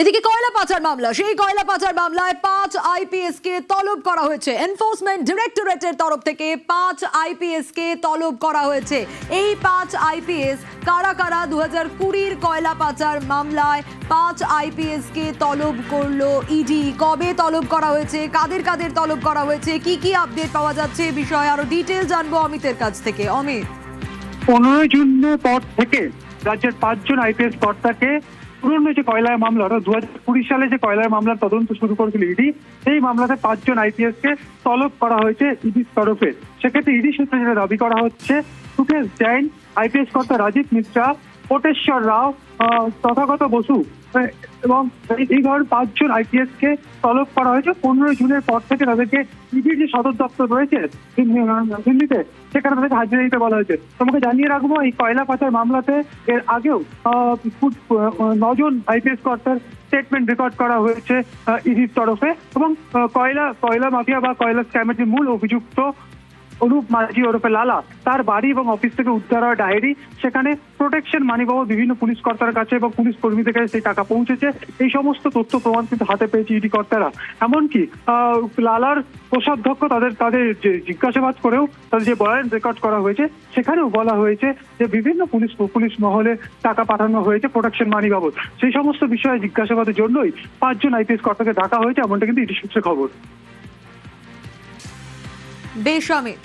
এদিকে কয়লা পাচার মামলা, সেই কয়লা পাচার মামলায় 5 আইপিএস কে তলব করা হয়েছে। এনফোর্সমেন্ট ডিরেক্টরেটের তরফ থেকে 5 আইপিএস কে তলব করা হয়েছে। এই 5 আইপিএস কারা কারা 2020 কয়লা পাচার মামলায় 5 আইপিএস কে তলব করলো ইডি, কবে তলব করা হয়েছে, কাদের কাদের তলব করা হয়েছে, কি কি আপডেট পাওয়া যাচ্ছে, এই বিষয়ে আরো ডিটেইল জানবো অমিতের কাছ থেকে। অমিত, 15 জুনের পর থেকে রাজ্যের 5 জন আইপিএস কর্তাকে পুরনো যে কয়লার মামলা, 2020 সালে যে কয়লার মামলার তদন্ত শুরু করেছিল ইডি, সেই মামলাতে 5 জন আইপিএস কে তলব করা হয়েছে ইডির তরফে। সেক্ষেত্রে ইডি সূত্রে যেটা দাবি করা হচ্ছে, সুকেশ জৈন, আইপিএস কর্তা রাজীব মিশ্রা, কোটেশ্বর রাও, তথাগত বসু এবং এই ধরনের 5 জন আইপিএস কে তলব করা হয়েছে। 15 জুনের পর থেকে তাদেরকে ইডির যে সদর দপ্তর রয়েছে দিল্লিতে, সেখানে তাদেরকে হাজিরা দিতে বলা হয়েছে। তোমাকে জানিয়ে রাখবো, এই কয়লা পাচার মামলাতে এর আগেও 9 জন আইপিএস কর্তার স্টেটমেন্ট রেকর্ড করা হয়েছে ইডির তরফে। এবং কয়লা মাফিয়া বা কয়লা স্ক্যামের যে মূল অভিযুক্ত অনুপ মাঝি ওরফে লালা, তার বাড়ি এবং অফিস থেকে উদ্ধার হওয়া ডায়েরি, সেখানে প্রোটেকশন মানি বাবদ বিভিন্ন পুলিশ কর্তার কাছে এবং পুলিশ কর্মীদের কাছে সেই টাকা পৌঁছেছে। এই সমস্ত তথ্য প্রমাণ কিন্তু হাতে পেয়েছে ইডি কর্তারা। এমনকি লালার কোষাধ্যক্ষ তাদের যে জিজ্ঞাসাবাদ করেও তাদের যে বয়ান রেকর্ড করা হয়েছে, সেখানেও বলা হয়েছে যে বিভিন্ন পুলিশ মহলে টাকা পাঠানো হয়েছে প্রোটেকশন মানি বাবদ। সেই সমস্ত বিষয়ে জিজ্ঞাসাবাদের জন্যই 5 জন আইপিএস কর্তাকে ডাকা হয়েছে, এমনটা কিন্তু ইডি সূত্রে খবর। বেশ অমিত।